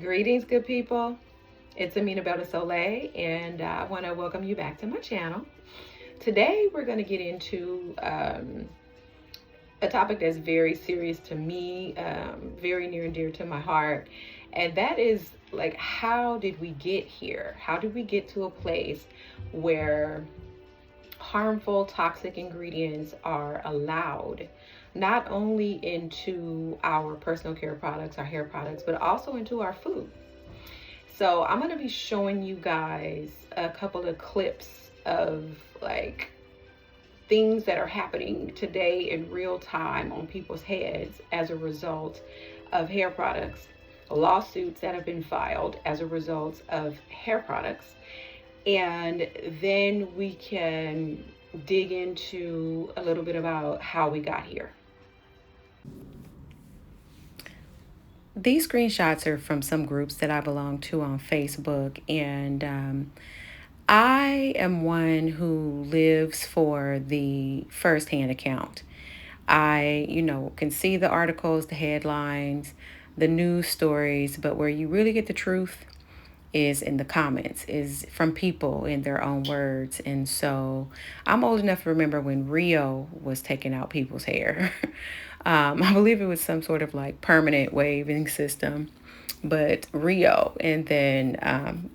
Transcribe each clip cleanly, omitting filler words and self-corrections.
Greetings, good people. It's Amena and I want to welcome you back to my channel. Today, we're going to get into a topic that's very serious to me, very near and dear to my heart, and that is like, how did we get here? How did we get to a place where harmful, toxic ingredients are allowed not only into our personal care products, our hair products, but also into our food? So I'm going to be showing you guys a couple of clips of like things that are happening today in real time on people's heads as a result of hair products, lawsuits that have been filed as a result of hair products, and then we can dig into a little bit about how we got here. These screenshots are from some groups that I belong to on Facebook, and I am one who lives for the firsthand account. I, can see the articles, the headlines, the news stories, but where you really get the truth is in the comments, is from people in their own words. And so I'm old enough to remember when Rio was taking out people's hair. I believe it was some sort of like permanent waving system, but Rio. And then,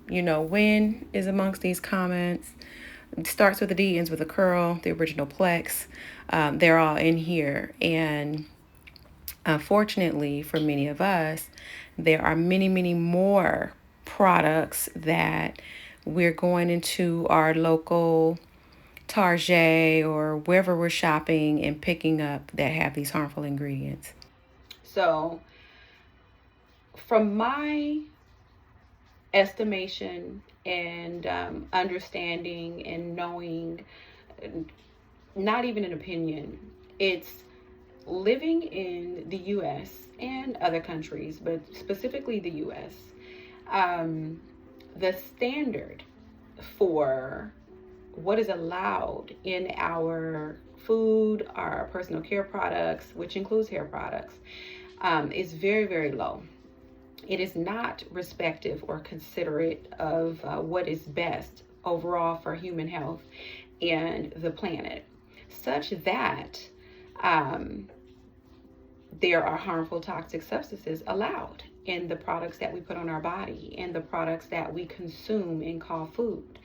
Win is amongst these comments. It starts with a D, ends with a curl, the original Plex. They're all in here. And unfortunately, for many of us, there are many, many more products that we're going into our local Target or wherever we're shopping and picking up that have these harmful ingredients. So, from my estimation and understanding and knowing, not even an opinion, it's living in the US and other countries, but specifically the US, the standard for what is allowed in our food, our personal care products, which includes hair products, is very, very low. It is not respective or considerate of what is best overall for human health and the planet, such that there are harmful toxic substances allowed in the products that we put on our body and the products that we consume and call food.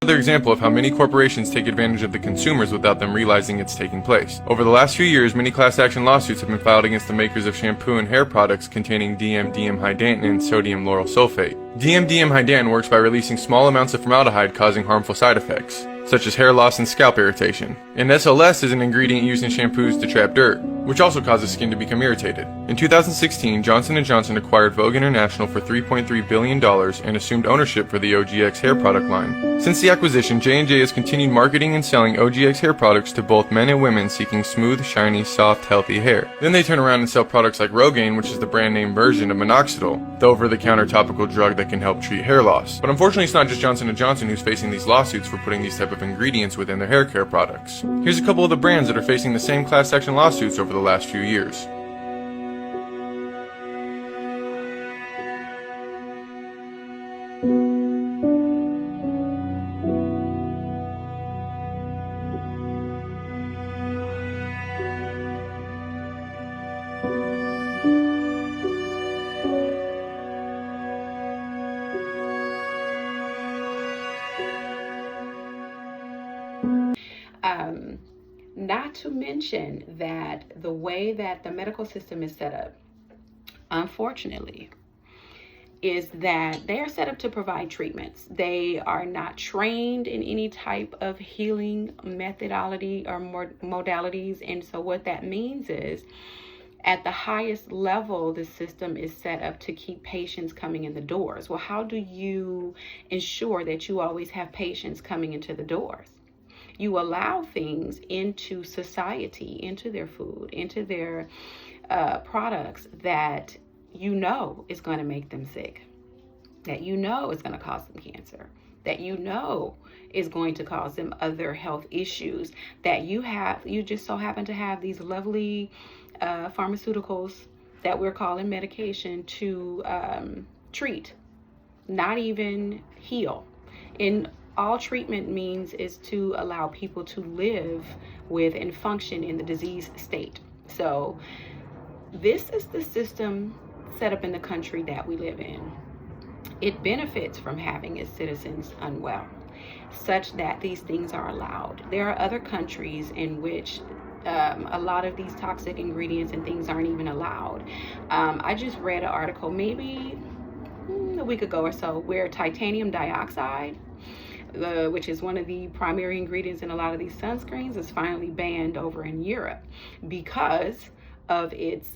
Another example of how many corporations take advantage of the consumers without them realizing it's taking place. Over the last few years, many class action lawsuits have been filed against the makers of shampoo and hair products containing DM-hydantin and sodium lauryl sulfate. DM-hydantin works by releasing small amounts of formaldehyde, causing harmful side effects, such as hair loss and scalp irritation. And SLS is an ingredient used in shampoos to trap dirt, which also causes skin to become irritated. In 2016, Johnson & Johnson acquired Vogue International for $3.3 billion and assumed ownership for the OGX hair product line. Since the acquisition, J&J has continued marketing and selling OGX hair products to both men and women seeking smooth, shiny, soft, healthy hair. Then they turn around and sell products like Rogaine, which is the brand name version of minoxidil, the over-the-counter topical drug that can help treat hair loss. But unfortunately, it's not just Johnson & Johnson who's facing these lawsuits for putting these type of ingredients within their hair care products. Here's a couple of the brands that are facing the same class action lawsuits over the last few years. Not to mention that the way that the medical system is set up, unfortunately, is that they are set up to provide treatments. They are not trained in any type of healing methodology or modalities. And so what that means is, at the highest level, the system is set up to keep patients coming in the doors. Well, how do you ensure that you always have patients coming into the doors? You allow things into society, into their food, into their products that you know is going to make them sick, that you know is going to cause them cancer, that you know is going to cause them other health issues, that you just so happen to have these lovely pharmaceuticals that we're calling medication to treat, not even heal. And all treatment means is to allow people to live with and function in the disease state. So this is the system set up in the country that we live in. It benefits from having its citizens unwell, such that these things are allowed. There are other countries in which a lot of these toxic ingredients and things aren't even allowed. I just read an article maybe a week ago or so where titanium dioxide, which is one of the primary ingredients in a lot of these sunscreens, is finally banned over in Europe because of its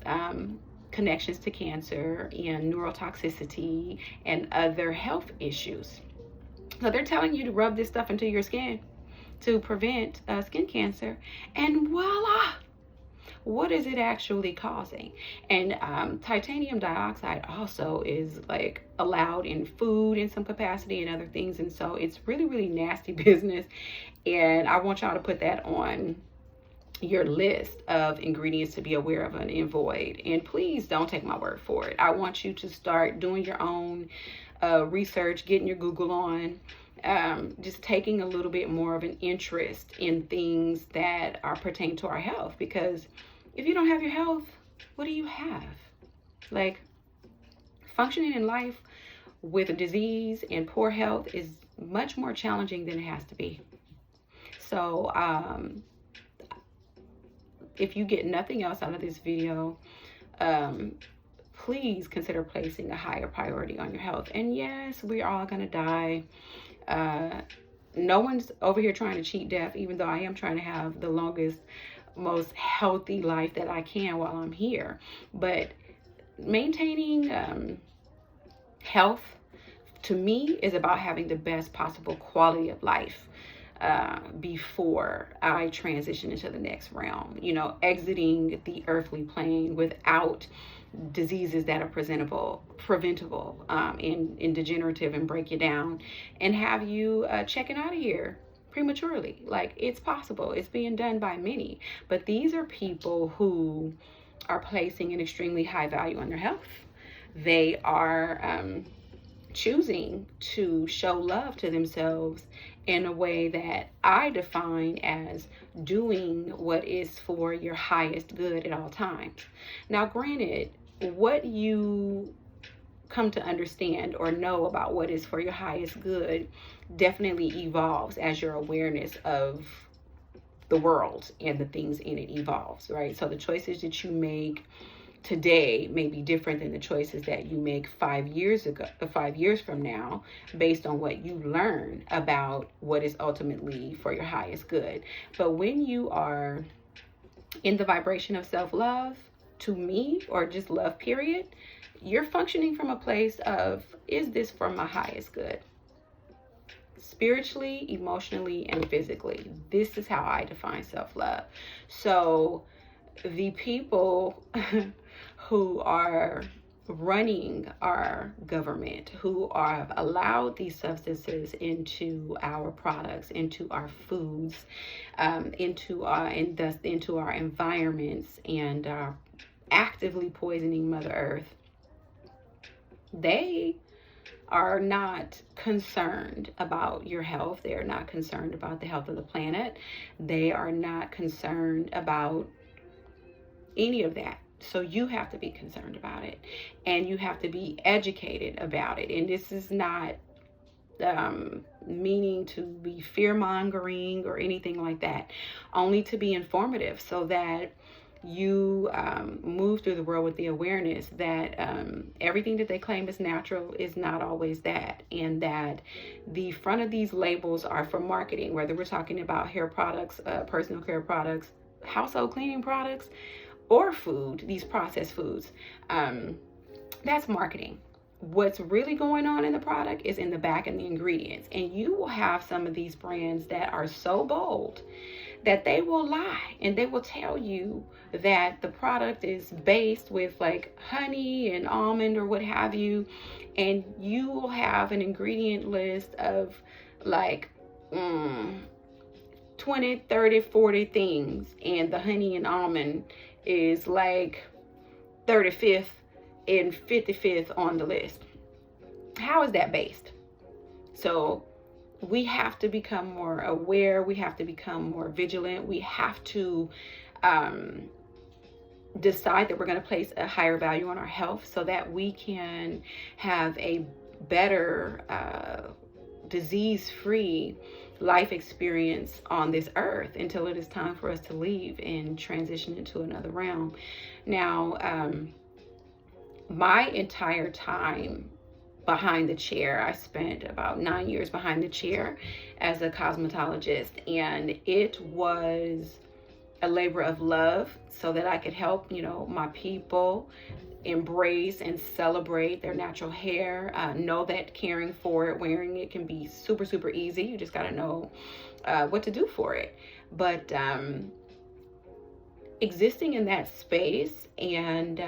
connections to cancer and neurotoxicity and other health issues. So they're telling you to rub this stuff into your skin to prevent skin cancer, and voila, what is it actually causing? And titanium dioxide also is like allowed in food in some capacity and other things, and so it's really, really nasty business. And I want y'all to put that on your list of ingredients to be aware of and avoid. And please don't take my word for it. I want you to start doing your own research, getting your Google on, just taking a little bit more of an interest in things that are pertaining to our health. Because if you don't have your health, what do you have? Like, functioning in life with a disease and poor health is much more challenging than it has to be. So if you get nothing else out of this video, please consider placing a higher priority on your health. And yes, we're all gonna die. No one's over here trying to cheat death, even though I am trying to have the longest, most healthy life that I can while I'm here. But maintaining health, to me, is about having the best possible quality of life before I transition into the next realm. You know, exiting the earthly plane without diseases that are preventable, and degenerative and break you down and have you checking out of here prematurely. Like, it's possible. It's being done by many. But these are people who are placing an extremely high value on their health. They are choosing to show love to themselves in a way that I define as doing what is for your highest good at all times. Now, granted, what you come to understand or know about what is for your highest good definitely evolves as your awareness of the world and the things in it evolves, right? So the choices that you make today may be different than the choices that you make 5 years from now, based on what you learn about what is ultimately for your highest good. But when you are in the vibration of self-love, to me, or just love period, you're functioning from a place of, is this for my highest good? Spiritually, emotionally, and physically. This is how I define self-love. So the people who are running our government, who have allowed these substances into our products, into our foods, into our environments, and actively poisoning Mother Earth, they are not concerned about your health. They are not concerned about the health of the planet. They are not concerned about any of that. So you have to be concerned about it, and you have to be educated about it. And this is not meaning to be fear-mongering or anything like that, only to be informative so that you move through the world with the awareness that everything that they claim is natural is not always that, and that the front of these labels are for marketing, whether we're talking about hair products, personal care products, household cleaning products, or food, these processed foods. That's marketing. What's really going on in the product is in the back and the ingredients. And you will have some of these brands that are so bold that they will lie, and they will tell you that the product is based with like honey and almond or what have you, and you will have an ingredient list of like 20, 30, 40 things, and the honey and almond is like 35th and 55th on the list. how is that based? So we have to become more aware. We have to become more vigilant. We have to decide that we're going to place a higher value on our health so that we can have a better disease-free life experience on this earth until it is time for us to leave and transition into another realm. Now, my entire time behind the chair, I spent about 9 years behind the chair as a cosmetologist, and it was a labor of love so that I could help, my people embrace and celebrate their natural hair. Know that caring for it, wearing it can be super, super easy. You just got to know what to do for it. But existing in that space and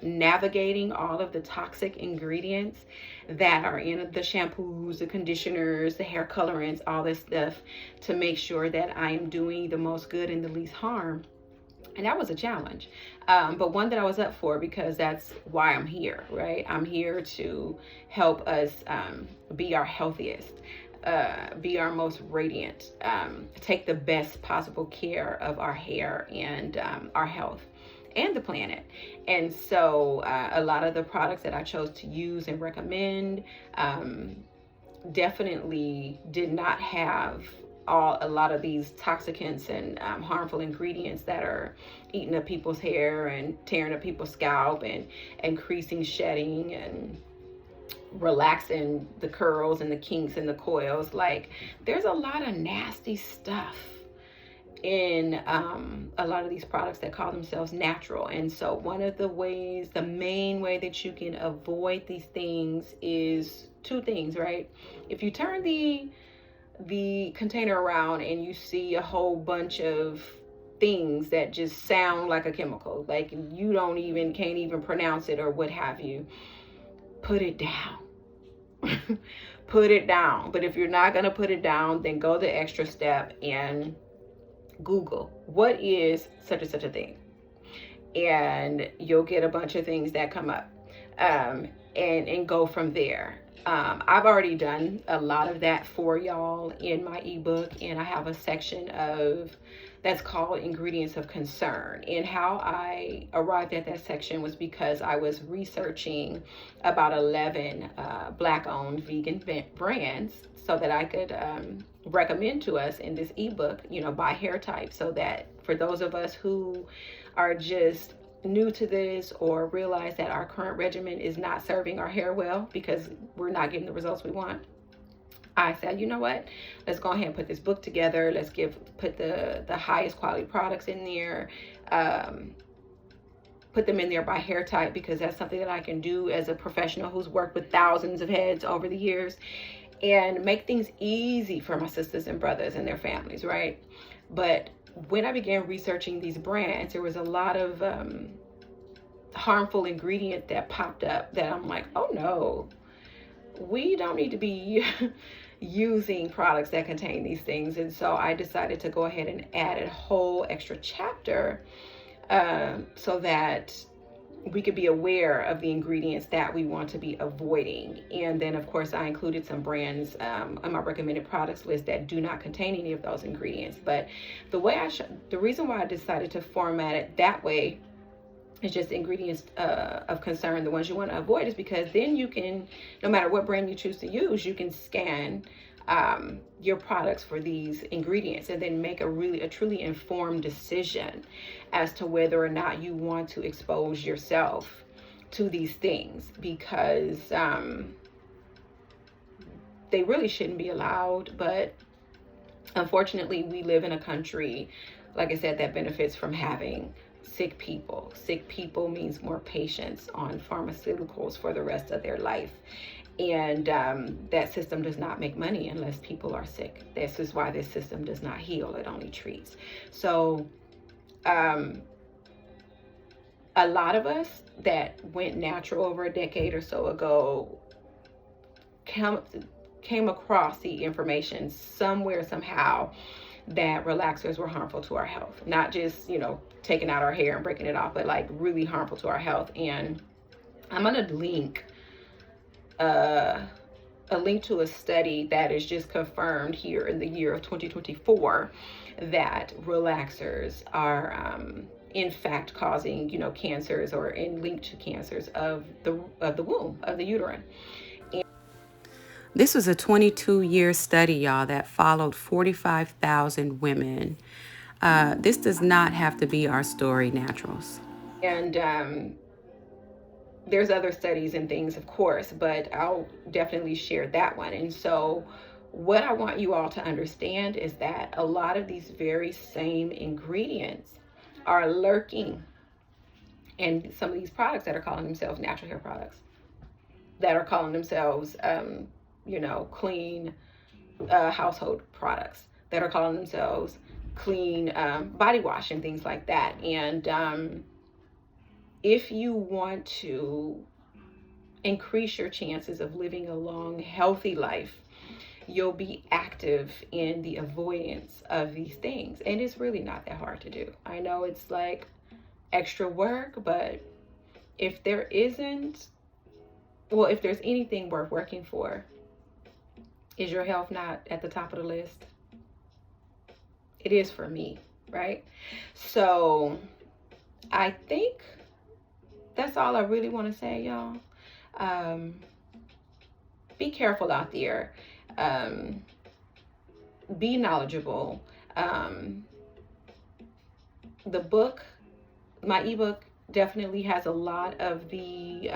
navigating all of the toxic ingredients that are in the shampoos, the conditioners, the hair colorants, all this stuff, to make sure that I am doing the most good and the least harm. And that was a challenge, but one that I was up for, because that's why I'm here, right? I'm here to help us be our healthiest, be our most radiant, take the best possible care of our hair and our health and the planet. And so a lot of the products that I chose to use and recommend definitely did not have a lot of these toxicants and harmful ingredients that are eating up people's hair and tearing up people's scalp and increasing shedding and relaxing the curls and the kinks and the coils. Like, there's a lot of nasty stuff in a lot of these products that call themselves natural. And so one of the ways, the main way that you can avoid these things is two things, right? If you turn the container around and you see a whole bunch of things that just sound like a chemical, like you can't even pronounce it or what have you, put it down. Put it down. But if you're not going to put it down, then go the extra step and Google what is such and such a thing, and you'll get a bunch of things that come up, and go from there. I've already done a lot of that for y'all in my ebook, and I have a section that's called Ingredients of Concern. And how I arrived at that section was because I was researching about 11 Black-owned vegan brands so that I could recommend to us in this ebook, by hair type, so that for those of us who are just new to this or realize that our current regimen is not serving our hair well because we're not getting the results we want, I said, you know what, let's go ahead and put this book together. Let's put the highest quality products in there, put them in there by hair type, because that's something that I can do as a professional who's worked with thousands of heads over the years, and make things easy for my sisters and brothers and their families, right? But when I began researching these brands, there was a lot of harmful ingredient that popped up that I'm like, oh no, we don't need to be using products that contain these things. And so I decided to go ahead and add a whole extra chapter so that we could be aware of the ingredients that we want to be avoiding. And then of course I included some brands on my recommended products list that do not contain any of those ingredients. But the reason why I decided to format it that way is just ingredients of concern, the ones you want to avoid, is because then you can, no matter what brand you choose to use, you can scan your products for these ingredients and then make a truly informed decision as to whether or not you want to expose yourself to these things, because they really shouldn't be allowed. But unfortunately, we live in a country, like I said, that benefits from having sick people. Sick people means more patients on pharmaceuticals for the rest of their life. And that system does not make money unless people are sick. This is why this system does not heal, it only treats. So a lot of us that went natural over a decade or so ago came across the information somewhere, somehow, that relaxers were harmful to our health. Not just, taking out our hair and breaking it off, but like really harmful to our health. And I'm gonna link a link to a study that is just confirmed here in the year of 2024 that relaxers are in fact causing, cancers, or in linked to cancers of the womb, of the uterine. This was a 22-year study, y'all, that followed 45,000 women. This does not have to be our story, naturals. And there's other studies and things, of course, but I'll definitely share that one. And so what I want you all to understand is that a lot of these very same ingredients are lurking in some of these products that are calling themselves natural hair products, that are calling themselves, clean household products, that are calling themselves clean body wash and things like that. And if you want to increase your chances of living a long, healthy life, you'll be active in the avoidance of these things. And it's really not that hard to do. I know it's like extra work, but if there's anything worth working for, is your health not at the top of the list? It is for me, right? So I think that's all I really want to say, y'all. Be careful out there. Be knowledgeable. The book, my ebook, definitely has a lot of the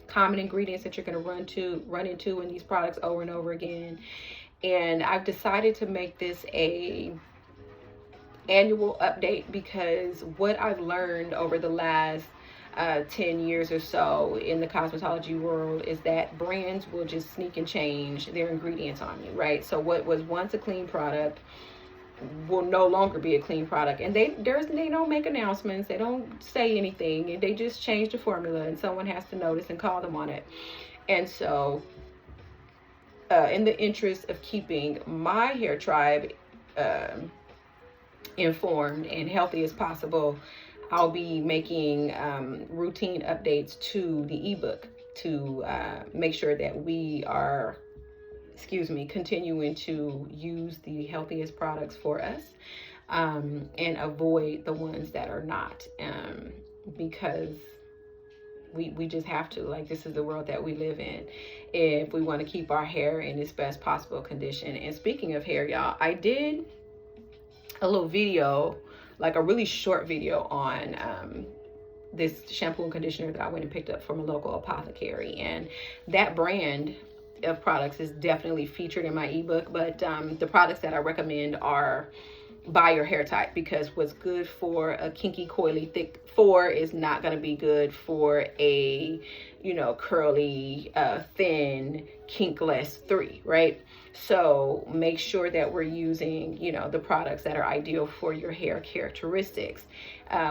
common ingredients that you're going to run into in these products over and over again. And I've decided to make this a annual update because what I've learned over the last 10 years or so in the cosmetology world is that brands will just sneak and change their ingredients on you, right? So what was once a clean product will no longer be a clean product, and they don't make announcements, they don't say anything, and they just change the formula, and someone has to notice and call them on it. And so in the interest of keeping my hair tribe informed and healthy as possible, I'll be making routine updates to the ebook to make sure that we are continuing to use the healthiest products for us and avoid the ones that are not, because we just have to. Like, this is the world that we live in if we want to keep our hair in its best possible condition. And speaking of hair, y'all, I did a little video, like a really short video on this shampoo and conditioner that I went and picked up from a local apothecary, and that brand of products is definitely featured in my ebook. But the products that I recommend are by your hair type, because what's good for a kinky, coily, thick 4 is not going to be good for a curly, thin, kinkless 3, right? So make sure that we're using the products that are ideal for your hair characteristics,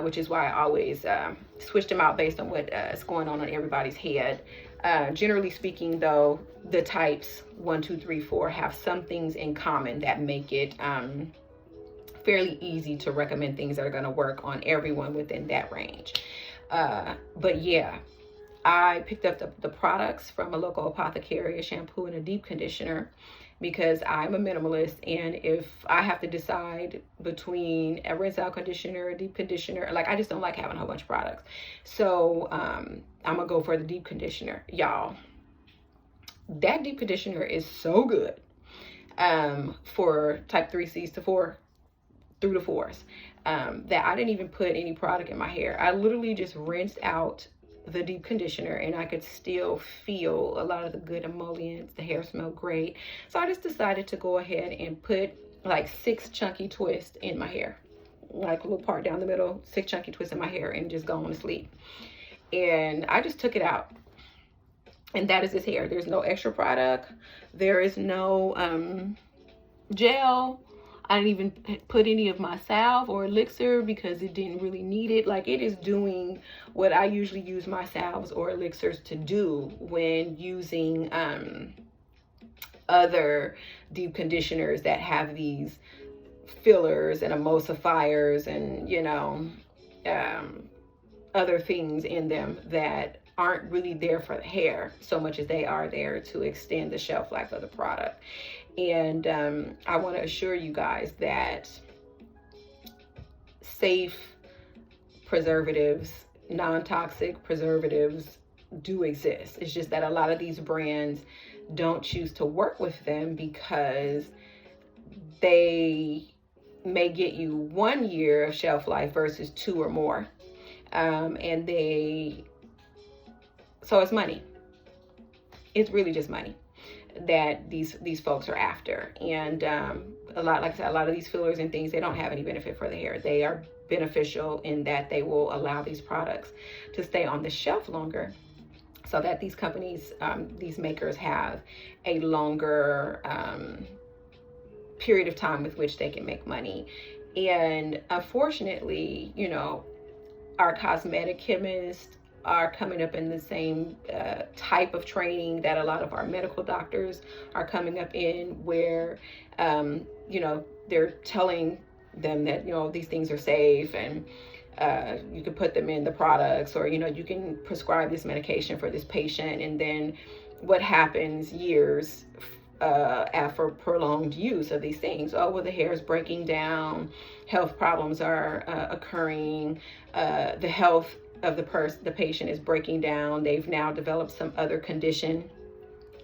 which is why I always switch them out based on what is going on everybody's head. Generally speaking, though, the types 1, 2, 3, 4 have some things in common that make it fairly easy to recommend things that are going to work on everyone within that range. But yeah, I picked up the products from a local apothecary, a shampoo and a deep conditioner, because I'm a minimalist, and if I have to decide between a rinse out conditioner, a deep conditioner, like, I just don't like having a whole bunch of products. So I'm gonna go for the deep conditioner, y'all. That deep conditioner is so good for type 3Cs to 4 through the 4s, that I didn't even put any product in my hair. I literally just rinsed out the deep conditioner, and I could still feel a lot of the good emollients. The hair smelled great. So I just decided to go ahead and put like 6 chunky twists in my hair, like a little part down the middle, 6 chunky twists in my hair, and just go on to sleep. And I just took it out, and that is this hair. There's no extra product. There is no gel. I didn't even put any of my salve or elixir because it didn't really need it. Like, it is doing what I usually use my salves or elixirs to do when using other deep conditioners that have these fillers and emulsifiers and other things in them that aren't really there for the hair so much as they are there to extend the shelf life of the product. And I want to assure you guys that safe preservatives, non-toxic preservatives do exist. It's just that a lot of these brands don't choose to work with them because they may get you 1 year of shelf life versus 2 or more. And so it's money. It's really just money that these folks are after. And like I said, a lot of these fillers and things, they don't have any benefit for the hair. They are beneficial in that they will allow these products to stay on the shelf longer, so that these companies, these makers, have a longer period of time with which they can make money. And unfortunately, you know, our cosmetic chemists are coming up in the same type of training that a lot of our medical doctors are coming up in, where you know, they're telling them that, you know, these things are safe, and you can put them in the products, or, you know, you can prescribe this medication for this patient. And then what happens years after prolonged use of these things? Oh, well, the hair is breaking down, health problems are occurring, the health of the patient is breaking down. They've now developed some other condition,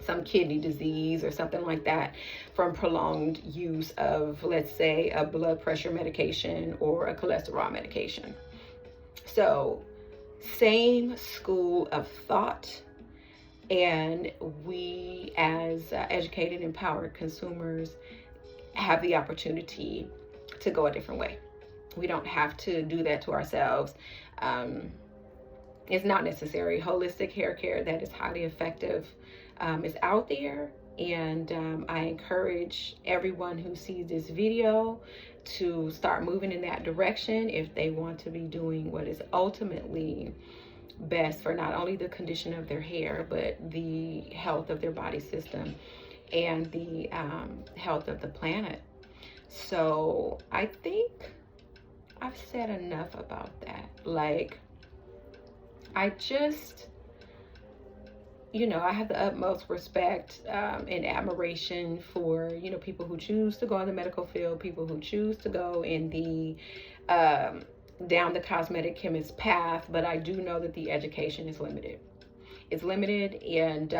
some kidney disease or something like that, from prolonged use of, let's say, a blood pressure medication or a cholesterol medication. So, same school of thought. And we, as educated, empowered consumers, have the opportunity to go a different way. We don't have to do that to ourselves. It's not necessary. Holistic hair care that is highly effective is out there. And I encourage everyone who sees this video to start moving in that direction if they want to be doing what is ultimately best for not only the condition of their hair, but the health of their body system and the health of the planet. So I think I've said enough about that. Like, I just, you know, I have the utmost respect and admiration for, you know, people who choose to go in the medical field, people who choose to go in the down the cosmetic chemist path. But I do know that the education is limited. It's limited, and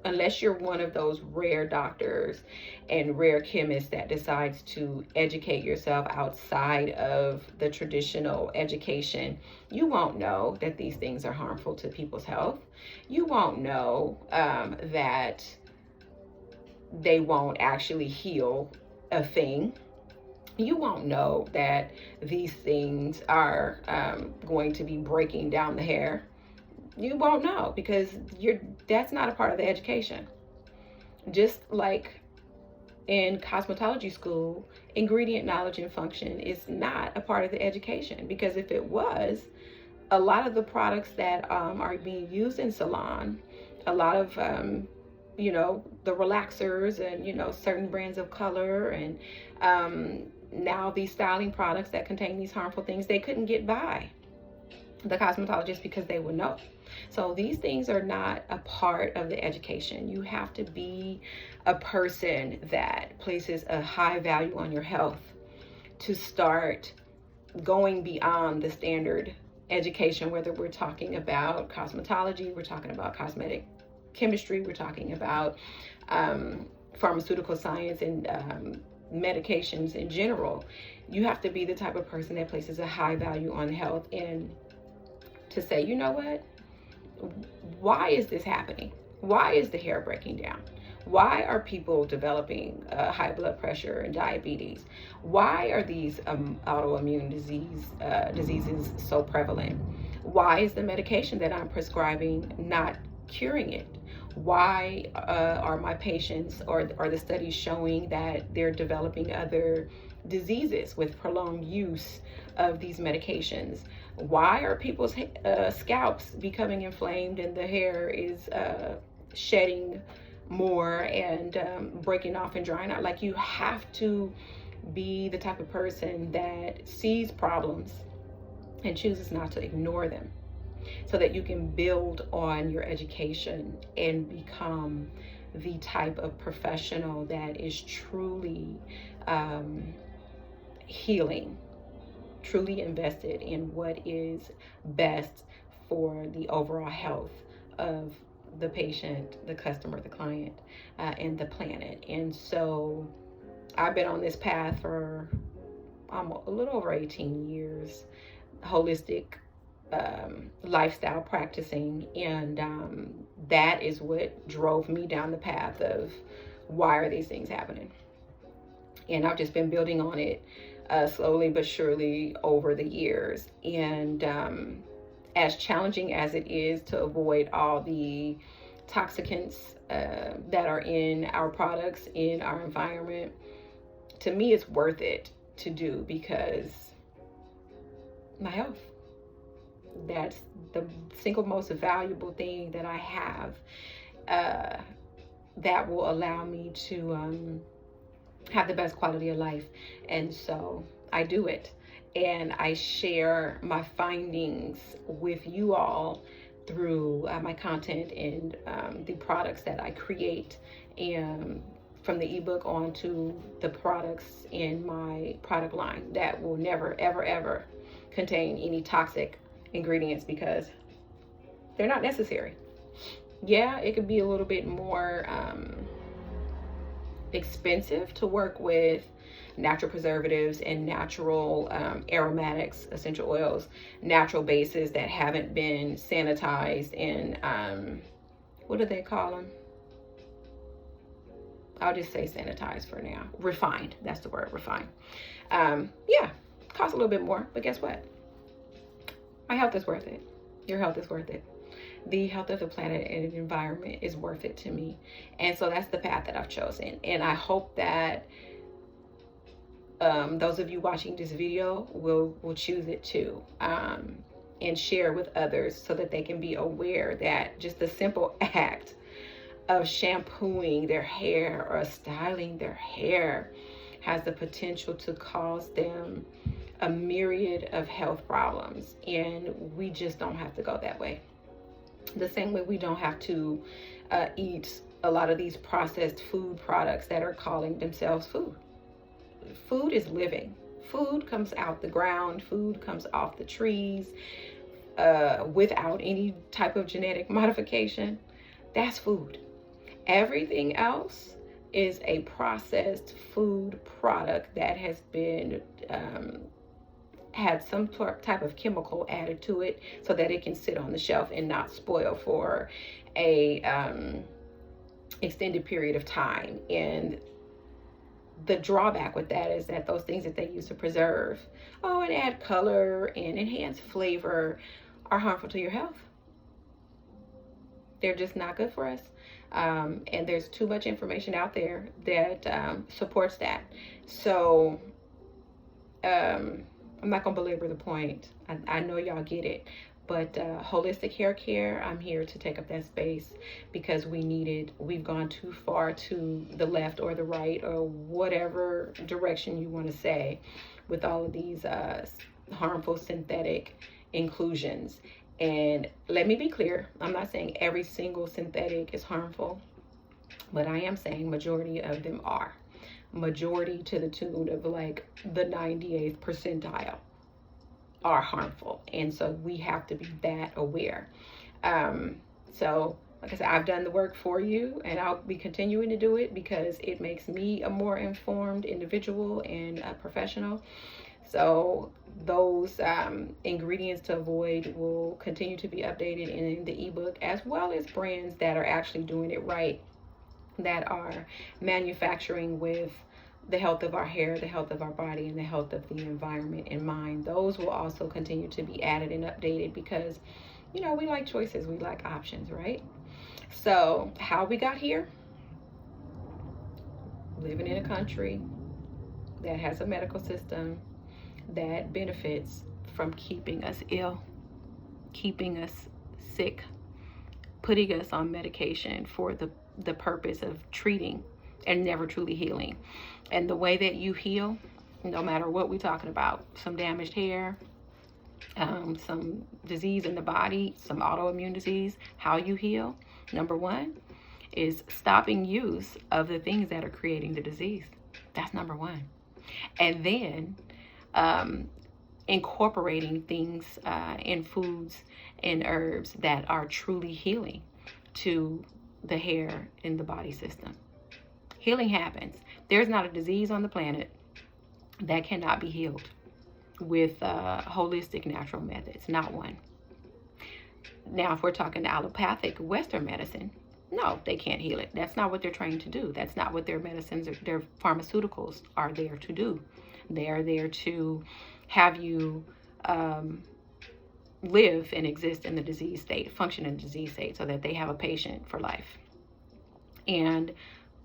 unless you're one of those rare doctors and rare chemists that decides to educate yourself outside of the traditional education, you won't know that these things are harmful to people's health. You won't know that they won't actually heal a thing. You won't know that these things are going to be breaking down the hair. You won't know, because that's not a part of the education. Just like in cosmetology school, ingredient knowledge and function is not a part of the education, because if it was, a lot of the products that are being used in salon, a lot of you know, the relaxers and, you know, certain brands of color, and now these styling products that contain these harmful things, they couldn't get by the cosmetologist because they would know. So these things are not a part of the education. You have to be a person that places a high value on your health to start going beyond the standard education, whether we're talking about cosmetology, we're talking about cosmetic chemistry, we're talking about pharmaceutical science and medications in general. You have to be the type of person that places a high value on health, and to say, you know what, why is this happening? Why is the hair breaking down? Why are people developing high blood pressure and diabetes? Why are these autoimmune diseases so prevalent? Why is the medication that I'm prescribing not curing it? Why are my patients, or are the studies showing that they're developing other diseases with prolonged use of these medications? Why are people's scalps becoming inflamed and the hair is shedding more and breaking off and drying out? Like, you have to be the type of person that sees problems and chooses not to ignore them, so that you can build on your education and become the type of professional that is truly healing, truly invested in what is best for the overall health of the patient, the customer, the client, and the planet. And so I've been on this path for almost a little over 18 years, holistic lifestyle practicing, and that is what drove me down the path of why are these things happening. And I've just been building on it slowly but surely over the years. And as challenging as it is to avoid all the toxicants that are in our products, in our environment, to me it's worth it to do, because my health, that's the single most valuable thing that I have, that will allow me to have the best quality of life. And so I do it, and I share my findings with you all through my content and the products that I create, and from the ebook on to the products in my product line that will never ever ever contain any toxic ingredients, because they're not necessary. Yeah, it could be a little bit more expensive to work with natural preservatives and natural aromatics, essential oils, natural bases that haven't been sanitized and what do they call them? I'll just say sanitized for now. Refined, that's the word, refined. Yeah, costs a little bit more, but guess what? My health is worth it. Your health is worth it. The health of the planet and the environment is worth it to me. And so that's the path that I've chosen. And I hope that those of you watching this video will choose it too, and share with others, so that they can be aware that just the simple act of shampooing their hair or styling their hair has the potential to cause them a myriad of health problems. And we just don't have to go that way. The same way we don't have to eat a lot of these processed food products that are calling themselves food. Food is living. Food comes out the ground. Food comes off the trees without any type of genetic modification. That's food. Everything else is a processed food product that has been had some type of chemical added to it, so that it can sit on the shelf and not spoil for a extended period of time. And the drawback with that is that those things that they use to preserve, and add color and enhance flavor, are harmful to your health. They're just not good for us. And there's too much information out there that supports that. So I'm not gonna belabor the point. I know y'all get it, but holistic hair care, I'm here to take up that space, because we need it. We've gone too far to the left or the right, or whatever direction you want to say, with all of these harmful synthetic inclusions. And let me be clear, I'm not saying every single synthetic is harmful, but I am saying majority of them are. Majority to the tune of like the 98th percentile are harmful. And so we have to be that aware. So like I said, I've done the work for you, and I'll be continuing to do it, because it makes me a more informed individual and a professional. So those ingredients to avoid will continue to be updated in the ebook, as well as brands that are actually doing it right, that are manufacturing with the health of our hair, the health of our body, and the health of the environment in mind. Those will also continue to be added and updated, because, we like choices, we like options, right? So how we got here? Living in a country that has a medical system that benefits from keeping us ill, keeping us sick, putting us on medication for the purpose of treating and never truly healing. And the way that you heal, no matter what we're talking about, some damaged hair, some disease in the body, some autoimmune disease, how you heal, number one, is stopping use of the things that are creating the disease. That's number one. And then um, incorporating things in foods and herbs that are truly healing to the hair and the body system. Healing happens. There's not a disease on the planet that cannot be healed with holistic natural methods. Not one. Now, if we're talking allopathic Western medicine, no, they can't heal it. That's not what they're trained to do. That's not what their medicines or their pharmaceuticals are there to do. They are there to have you live and exist in the disease state, function in the disease state, so that they have a patient for life. And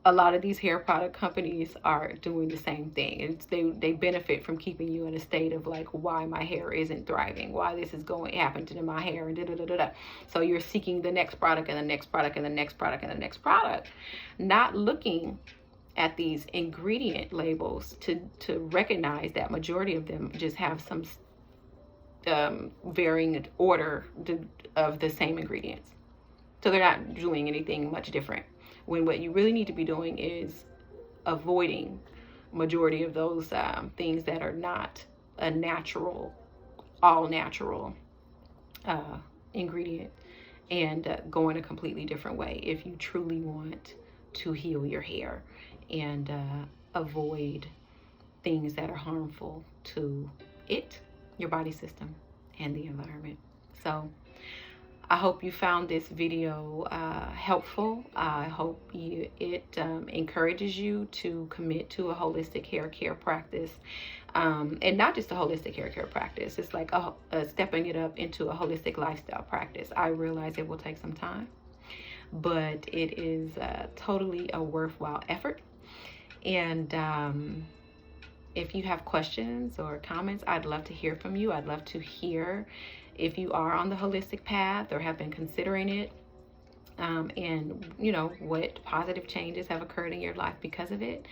a lot of these hair product companies are doing the same thing. They benefit from keeping you in a state of like, why my hair isn't thriving, why this is happening to my hair, and da da da da da. So you're seeking the next product and the next product and the next product and the next product, not looking at these ingredient labels to recognize that majority of them just have some varying order of the same ingredients. So they're not doing anything much different. When what you really need to be doing is avoiding majority of those things that are not a natural, all natural ingredient, and going a completely different way if you truly want to heal your hair and avoid things that are harmful to it, your body system, and the environment. So I hope you found this video helpful. I hope it encourages you to commit to a holistic hair care practice. And not just a holistic hair care practice. It's like stepping it up into a holistic lifestyle practice. I realize it will take some time, but it is totally a worthwhile effort. And if you have questions or comments, I'd love to hear from you. I'd love to hear if you are on the holistic path or have been considering it, and you know what positive changes have occurred in your life because of it.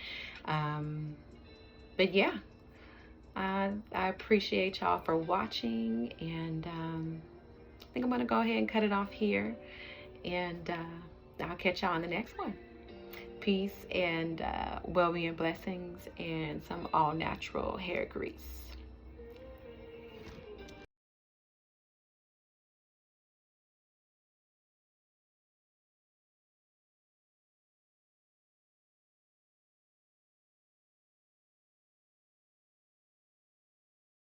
But yeah, I appreciate y'all for watching, and I think I'm gonna go ahead and cut it off here, and I'll catch y'all on the next one. Peace and well-being, blessings, and some all-natural hair grease.